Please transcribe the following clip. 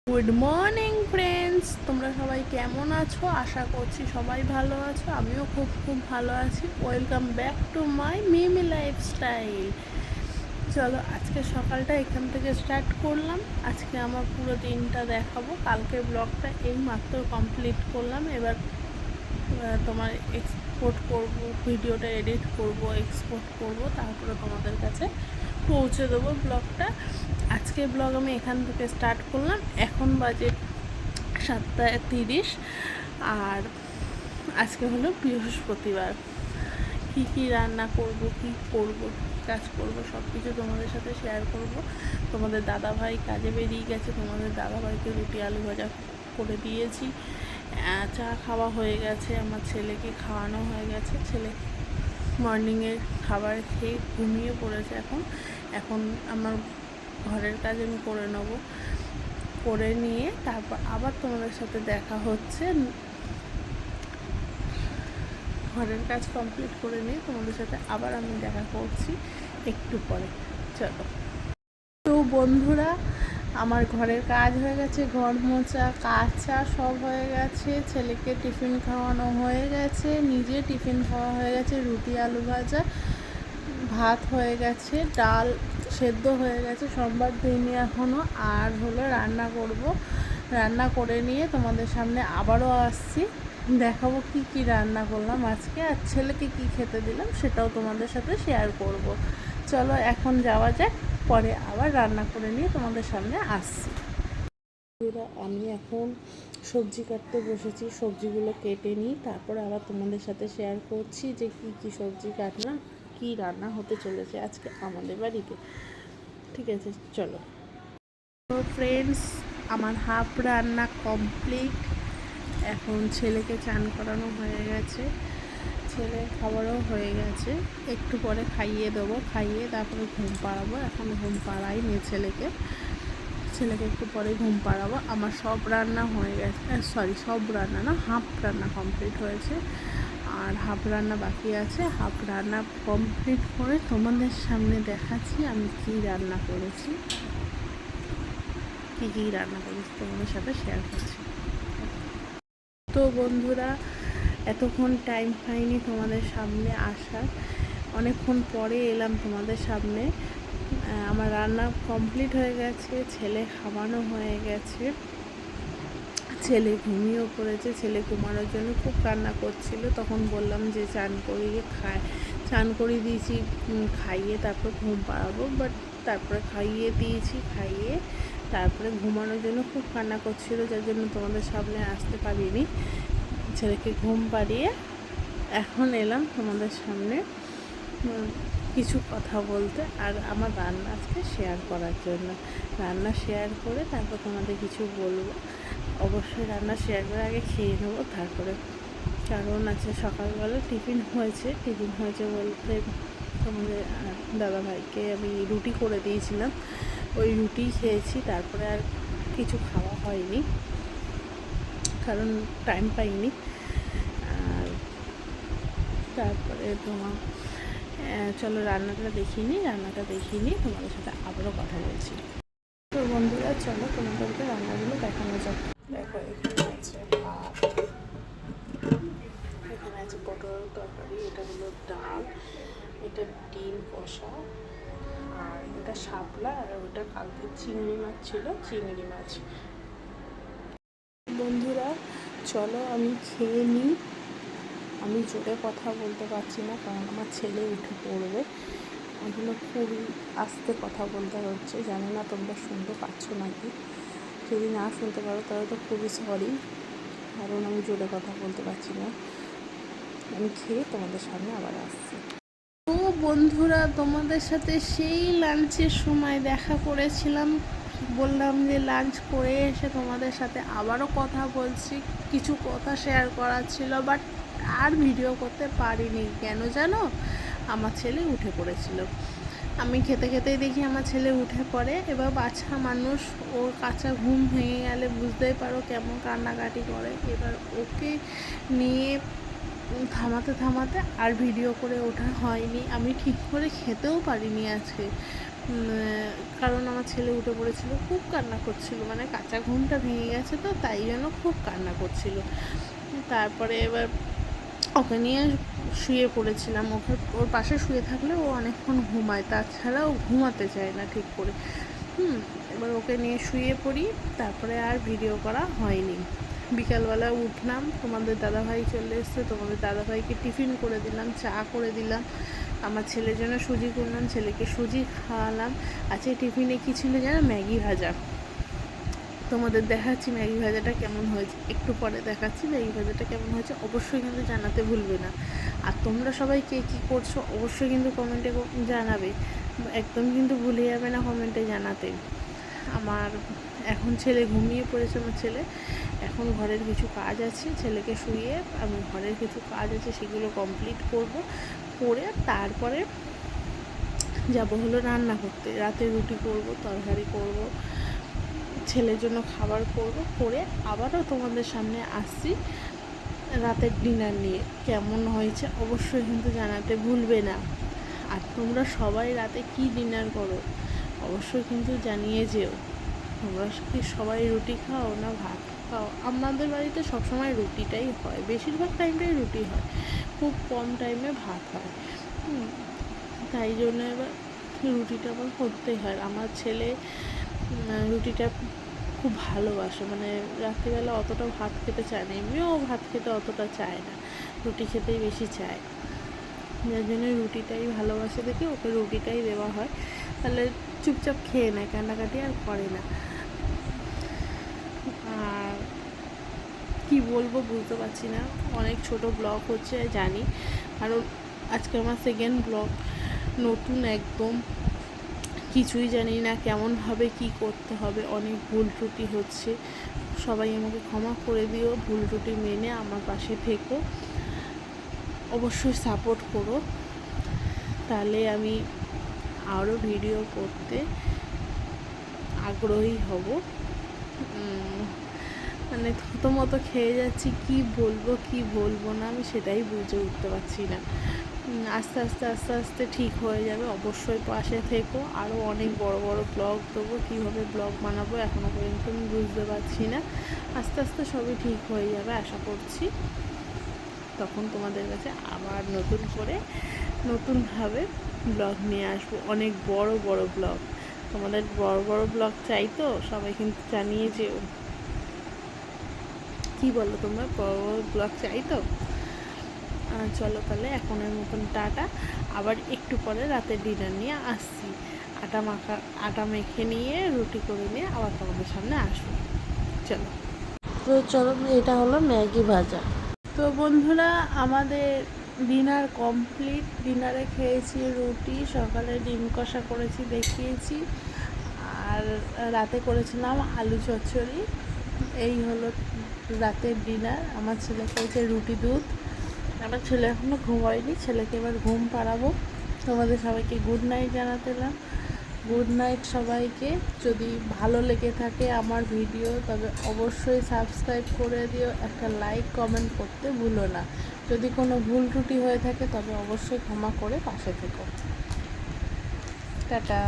Good morning friends, তোমরা সবাই কেমন আছো? আশা করছি সবাই ভালো আছো। আমিও খুব খুব ভালো আছি। Welcome back to my Mimi lifestyle. চলো, আজকে সকালটা এখান থেকে স্টার্ট করলাম। আজকে আমার পুরো দিনটা দেখাবো। কালকের ব্লগটা এই মাত্র কমপ্লিট করলাম। এবার তোমার এক্সপোর্ট করব, ভিডিওটা এডিট করব, এক্সপোর্ট করব, তারপরে তোমাদের কাছে পৌঁছে দেবো ব্লগটা। আজকে ব্লগ আমি এখান থেকে স্টার্ট করলাম। এখন বাজে 7:30। আর আজকে হলো বৃহস্পতিবার। কী কী রান্না করব, কী করব, কাজ করব, সব কিছু তোমাদের সাথে শেয়ার করব। তোমাদের দাদাভাই কাজে বেরিয়ে গেছে। তোমাদের দাদাভাইকে রুটি আলু ভাজা করে দিয়েছি। চা খাওয়া হয়ে গেছে, আমার ছেলেকে খাওয়ানো হয়ে গেছে। ছেলে মর্নিংয়ের খাবার খেয়ে ঘুমিয়ে পড়েছে। এখন আমার ঘরের কাজ আমি করে নেব, করে নিয়ে তারপর আবার তোমাদের সাথে দেখা হচ্ছে। ঘরের কাজ কমপ্লিট করে নিয়ে তোমাদের সাথে আবার আমি দেখা করছি একটু পরে। চলো। তো বন্ধুরা, আমার ঘরের কাজ হয়ে গেছে, ঘর মোছা কাচা সব হয়ে গেছে, ছেলেকে টিফিন খাওয়ানো হয়ে গেছে, নিজে টিফিন খাওয়া হয়ে গেছে, রুটি আলু ভাজা, ভাত হয়ে গেছে, ডাল সেদ্ধ হয়ে গেছে, সোমবার দিইনি এখনও। আর হলো রান্না করব। রান্না করে নিয়ে তোমাদের সামনে আবারও আসছি, দেখাবো কি কি রান্না করলাম আজকে, আর ছেলেকে কি খেতে দিলাম সেটাও তোমাদের সাথে শেয়ার করব। চলো এখন যাওয়া যাক, পরে আবার রান্না করে নিয়ে তোমাদের সামনে আসছি। আমি এখন সবজি কাটতে বসেছি, সবজিগুলো কেটে নিই, তারপরে আবার তোমাদের সাথে শেয়ার করছি যে কি কি সবজি কাটলাম, কি রান্না হতে চলেছে আজকে আমাদের বাড়িতে। ঠিক আছে, চলো। তো ফ্রেন্ডস, আমার হাফ রান্না কমপ্লিট। এখন ছেলেকে চান করানো হয়ে গেছে, ছেলে খাবারও হয়ে গেছে। একটু পরে খাইয়ে দেবো, খাইয়ে তারপরে ঘুম পাড়াবো। এখন ঘুম পাড়াইনি ছেলেকে একটু পরে ঘুম পাড়াবো। আমার সব রান্না হয়ে গেছে, সব রান্না না, হাফ রান্না কমপ্লিট হয়েছে, আর হাফ রান্না বাকি আছে। হাফ রান্না কমপ্লিট করে তোমাদের সামনে দেখাচ্ছি আমি কী রান্না করেছি, কী রান্না করেছি তোমাদের সাথে শেয়ার করছি। তো বন্ধুরা, এতক্ষণ টাইম পাইনি তোমাদের সামনে আসার, অনেকক্ষণ পরে এলাম তোমাদের সামনে। আমার রান্না কমপ্লিট হয়ে গেছে, ছেলে খাওয়ানো হয়ে গেছে, ছেলে ঘুমিয়েও পড়েছে। ছেলে ঘুমানোর জন্য খুব কান্না করছিল, তখন বললাম যে চান করিয়ে চান করিয়ে দিয়েছি, খাইয়ে তারপর ঘুম পাড়াবো। বাট তারপরে খাইয়ে দিয়েছি, খাইয়ে তারপরে ঘুমানোর জন্য খুব কান্না করছিল, যার জন্য তোমাদের সামনে আসতে পারিনি। ছেলেকে ঘুম পাড়িয়ে এখন এলাম তোমাদের সামনে কিছু কথা বলতে, আর আমার রান্না আজকে শেয়ার করার জন্য। রান্না শেয়ার করে তারপর তোমাদের কিছু বলবো। অবশ্যই রান্না শেয়ার করে আগে খেয়ে নেবো তারপরে, কারণ আছে সকালবেলা টিফিন হয়েছে বলতে তোমাদের দাদাভাইকে আমি রুটি করে দিয়েছিলাম, ওই রুটি খেয়েছি। তারপরে আর কিছু খাওয়া হয়নি, কারণ টাইম পাইনি। আর তারপরে তোমার চলো রান্নাটা দেখিয়ে নিই, তোমাদের সাথে আবারও কথা বলছি। তো বন্ধুরা, চলো তোমাদেরকে রান্নাগুলো দেখানো যাক। দেখো, এখানে আছে ভাত, এখানে আছে পটল তরকারি, এটা হলো ডাল, এটা ডিম কষা, আর এটা শাপলা, আর ওটা কালকে চিংড়ি মাছ ছিল, চিংড়ি মাছ। বন্ধুরা চলো আমি খেয়ে নিই। আমি জোরে কথা বলতে পারছি না, কারণ আমার ছেলে উঠে পড়বে, ওইগুলো খুবই আস্তে কথা বলতে হচ্ছে। জানি না তোমরা শুনতে পাচ্ছ নাকি, যদি না শুনতে পারো তাহলে তো খুবই সরি, কারণ আমি জোরে কথা বলতে পারছি না। আমি খেয়ে তোমাদের সামনে আবার আসছি। তো বন্ধুরা, তোমাদের সাথে সেই লাঞ্চের সময় দেখা করেছিলাম, বললাম যে লাঞ্চ করে এসে তোমাদের সাথে আবারও কথা বলছি, কিছু কথা শেয়ার করার ছিল, বাট আর ভিডিও করতে পারিনি। কেন জানো? আমার ছেলে উঠে পড়েছিল। আমি খেতে খেতেই দেখি আমার ছেলে উঠে পড়ে। এবার বাচ্চা মানুষ, ওর কাঁচা ঘুম ভেঙে গেলে বুঝতেই পারো কেমন কান্নাকাটি করে। এবার ওকে নিয়ে থামাতে আর ভিডিও করে ওঠা হয়নি। আমি ঠিক করে খেতেও পারিনি আজকে, কারণ আমার ছেলে উঠে পড়েছিল, খুব কান্না করছিল, মানে কাঁচা ঘুমটা ভেঙে গেছে তো তাই জন্য খুব কান্না করছিল। তারপরে এবার ওকে নিয়ে শুয়ে পড়েছিলাম। ওর পাশে শুয়ে থাকলে ও অনেকক্ষণ ঘুমায়, তাছাড়া ও ঘুমাতে চায় না ঠিক করে। এবার ওকে নিয়ে শুয়ে পড়ি, তারপরে আর ভিডিও করা হয়নি। বিকালবেলা উঠলাম, তোমাদের দাদাভাই চলে এসছে, তোমাদের দাদাভাইকে টিফিন করে দিলাম, চা করে দিলাম, আমার ছেলের জন্য সুজি করলাম, ছেলেকে সুজি খাওয়ালাম। আচ্ছা, টিফিনে কী ছিল যেন? ম্যাগি ভাজা। তোমাদের দেখাচ্ছি ম্যাগি ভাজাটা কেমন হয়েছে, একটু পরে দেখাচ্ছি ম্যাগি ভাজাটা কেমন হয়েছে। অবশ্যই কিন্তু জানাতে ভুলবে না। আর তোমরা সবাই কে কী করছো অবশ্যই কিন্তু কমেন্টে জানাবে, একদম কিন্তু ভুলে যাবে না কমেন্টে জানাতে। আমার এখন ছেলে ঘুমিয়ে পড়েছে, আমার ছেলে এখন ঘরের কিছু কাজ আছে, ছেলেকে শুয়ে আমি ঘরের কিছু কাজ আছে সেগুলো কমপ্লিট করব, করে তারপরে যাব হলো রান্না করতে। রাতে রুটি করব, তরকারি করব, ছেলের জন্য খাবার করব, করে আবারও তোমাদের সামনে আসছি রাতের ডিনার নিয়ে। কেমন হয়েছে অবশ্যই কিন্তু জানাতে ভুলবে না। আর তোমরা সবাই রাতে কি ডিনার করো অবশ্যই কিন্তু জানিয়ে যেও। তোমরা কি সবাই রুটি খাও না ভাত খাও? আমাদের বাড়িতে সবসময় রুটিটাই হয়, বেশিরভাগ টাইমটাই রুটি হয়, খুব কম টাইমে ভাত হয়। তাই জন্য এবার রুটিটা আবার করতেই হয়। আমার ছেলে রুটিটা খুব ভালোবাসে, মানে রাত্রিবেলা অতটা ভাত খেতে চায় না, এমনিও ভাত খেতে অতটা চায় না, রুটি খেতেই বেশি চায়। যার জন্য রুটিটাই ভালোবাসে দেখে ওকে রুটিটাই দেওয়া হয়, তাহলে চুপচাপ খেয়ে নেয়, কান্নাকাটি আর করে না। আর কী বলবো বুঝতে পারছি না, অনেক ছোট ব্লগ হচ্ছে জানি, কারণ আজকে আমার সেকেন্ড ব্লগ, নতুন একদম, কিছুই জানি না কেমনভাবে কি করতে হবে, অনেক ভুল ত্রুটি হচ্ছে, সবাই আমাকে ক্ষমা করে দিও, ভুল ত্রুটি মেনে আমার পাশে থেকো, অবশ্যই সাপোর্ট করো, তাহলে আমি আরও ভিডিও করতে আগ্রহী হব। মানে থতমতো খেয়ে যাচ্ছি, কি বলবো কি বলবো না আমি সেটাই বুঝে উঠতে পারছি না। আস্তে আস্তে আস্তে আস্তে ঠিক হয়ে যাবে, অবশ্যই পাশে থেকো। আরও অনেক বড় বড় ব্লগ দেবো, কীভাবে ব্লগ বানাবো এখনও পর্যন্ত আমি বুঝতে পারছি না, আস্তে আস্তে সবই ঠিক হয়ে যাবে আশা করছি। তখন তোমাদের কাছে আবার নতুন করে নতুনভাবে ব্লগ নিয়ে আসবো, অনেক বড় বড় ব্লগ। তোমাদের বড় বড় ব্লগ চাই তো, সবাই কিন্তু জানিয়ে যেও, কী বলো তোমরা, বড় বড় ব্লগ চাই তো? চলো তাহলে এখনের মতন টাটা, আবার একটু পরে রাতের ডিনার নিয়ে আসছি। আটা মেখে নিয়ে রুটি করে নিয়ে আবার তোমাদের সামনে আসবো। চলো, তো চলো, এটা হলো ম্যাগি ভাজা। তো বন্ধুরা আমাদের ডিনার কমপ্লিট। ডিনারে খেয়েছি রুটি, সকালে ডিম কষা করেছি দেখিয়েছি, আর রাতে করেছিলাম আলু চচ্চড়ি। এই হলো রাতের ডিনার। আমার ছেলে খেয়েছে রুটি দুধ। আমার ছেলে এখনও ঘুমায়নি, ছেলেকে এবার ঘুম পাড়াবো। তোমাদের সবাইকে গুড নাইট জানাতে এলাম। গুড নাইট সবাইকে। যদি ভালো লেগে থাকে আমার ভিডিও তবে অবশ্যই সাবস্ক্রাইব করে দিও, একটা লাইক কমেন্ট করতে ভুলো না। যদি কোনো ভুল ত্রুটি হয়ে থাকে তবে অবশ্যই ক্ষমা করে পাশে থেকো। টাটা।